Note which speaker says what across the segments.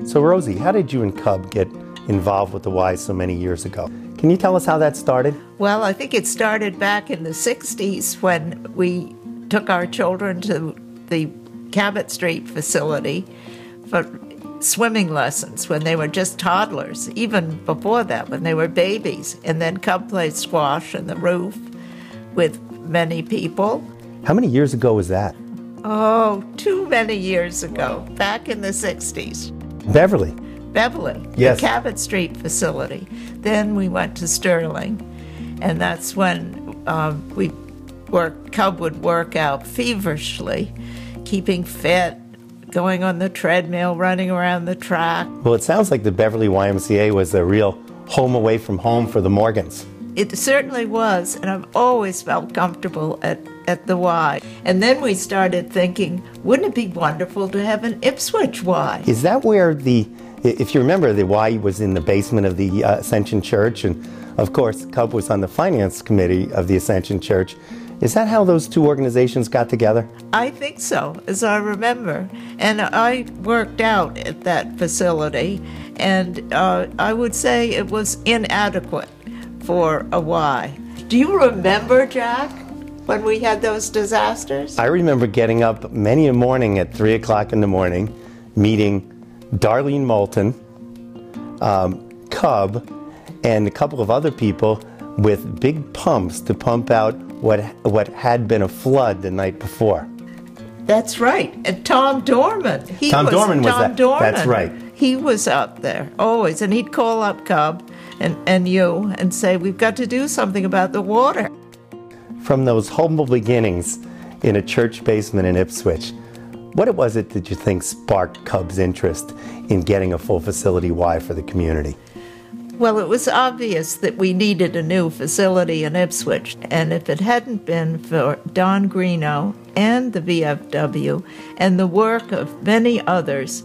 Speaker 1: So Rosie, how did you and Cub get involved with the Y so many years ago? Can you tell us how that started?
Speaker 2: Well, I think it started back in the 60s when we took our children to the Cabot Street facility for swimming lessons when they were just toddlers, even before that, when they were babies. And then Cub played squash on the roof with many people.
Speaker 1: How many years ago was that?
Speaker 2: Oh, too many years ago, back in the 60s.
Speaker 1: Beverly,
Speaker 2: The
Speaker 1: yes.
Speaker 2: Cabot Street facility. Then we went to Sterling, and that's when Cub would work out feverishly, keeping fit, going on the treadmill, running around the track.
Speaker 1: Well, it sounds like the Beverly YMCA was a real home away from home for the Morgans.
Speaker 2: It certainly was, and I've always felt comfortable at the Y. And then we started thinking, wouldn't it be wonderful to have an Ipswich Y?
Speaker 1: Is that where if you remember, the Y was in the basement of the Ascension Church, and of course, Cub was on the finance committee of the Ascension Church. Is that how those two organizations got together?
Speaker 2: I think so, as I remember. And I worked out at that facility, and I would say it was inadequate for a Y. Do you remember, Jack, when we had those disasters?
Speaker 1: I remember getting up many a morning at 3 o'clock in the morning, meeting Darlene Moulton, Cub, and a couple of other people with big pumps to pump out what had been a flood the night before.
Speaker 2: That's right. And Tom Dorman.
Speaker 1: Tom Dorman was that. That's right.
Speaker 2: He was out there always, and he'd call up Cub and you and say, we've got to do something about the water.
Speaker 1: From those humble beginnings in a church basement in Ipswich, what was it that you think sparked Cub's interest in getting a full facility Y for the community?
Speaker 2: Well, it was obvious that we needed a new facility in Ipswich, and if it hadn't been for Don Greeno and the VFW and the work of many others,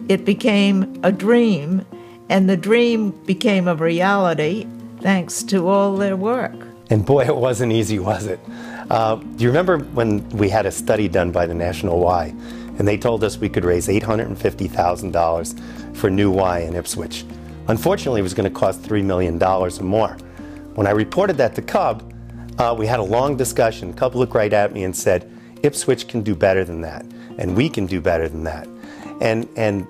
Speaker 2: it became a dream, and the dream became a reality thanks to all their work.
Speaker 1: And boy, it wasn't easy, was it? Do you remember when we had a study done by the National Y, and they told us we could raise $850,000 for new Y in Ipswich? Unfortunately, it was going to cost $3 million or more. When I reported that to Cub, we had a long discussion. Cub looked right at me and said, Ipswich can do better than that, and we can do better than that. And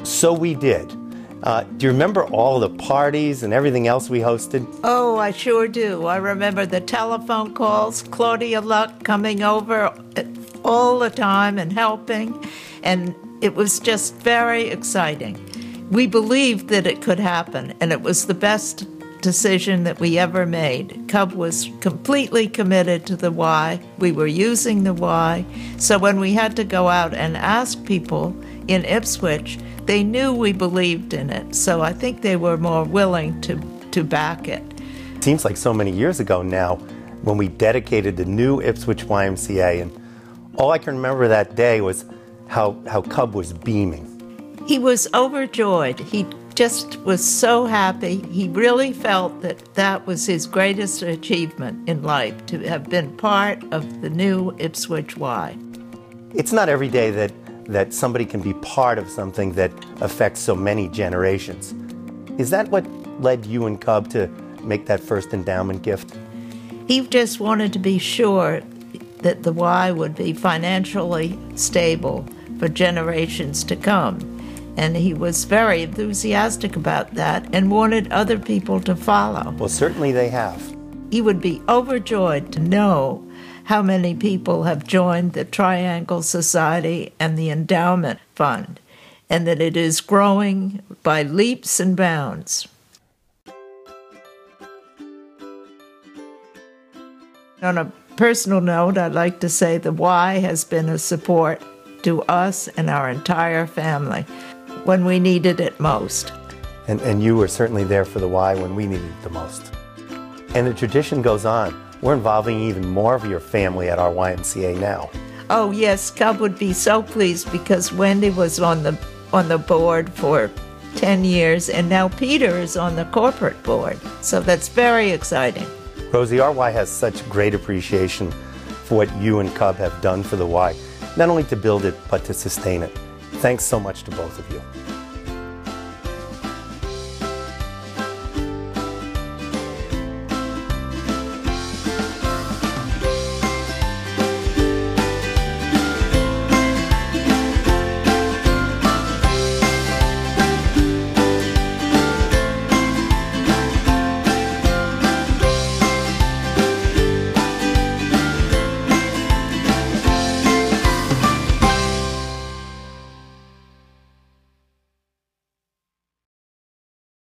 Speaker 1: so we did. Do you remember all the parties and everything else we hosted?
Speaker 2: Oh, I sure do. I remember the telephone calls, Claudia Luck coming over all the time and helping, and it was just very exciting. We believed that it could happen, and it was the best decision that we ever made. Cub was completely committed to the Y. We were using the Y. So when we had to go out and ask people in Ipswich, they knew we believed in it. So I think they were more willing to back it.
Speaker 1: It seems like so many years ago now when we dedicated the new Ipswich YMCA, and all I can remember that day was how Cub was beaming.
Speaker 2: He was overjoyed. He just was so happy. He really felt that that was his greatest achievement in life, to have been part of the new Ipswich Y.
Speaker 1: It's not every day that somebody can be part of something that affects so many generations. Is that what led you and Cub to make that first endowment gift?
Speaker 2: He just wanted to be sure that the Y would be financially stable for generations to come. And he was very enthusiastic about that and wanted other people to follow.
Speaker 1: Well, certainly they have.
Speaker 2: He would be overjoyed to know how many people have joined the Triangle Society and the Endowment Fund, and that it is growing by leaps and bounds. On a personal note, I'd like to say the Y has been a support to us and our entire family when we needed it most.
Speaker 1: And you were certainly there for the Y when we needed it the most. And the tradition goes on. We're involving even more of your family at our YMCA now.
Speaker 2: Oh yes, Cub would be so pleased because Wendy was on the board for 10 years, and now Peter is on the corporate board. So that's very exciting.
Speaker 1: Rosie, our Y has such great appreciation for what you and Cub have done for the Y, not only to build it, but to sustain it. Thanks so much to both of you.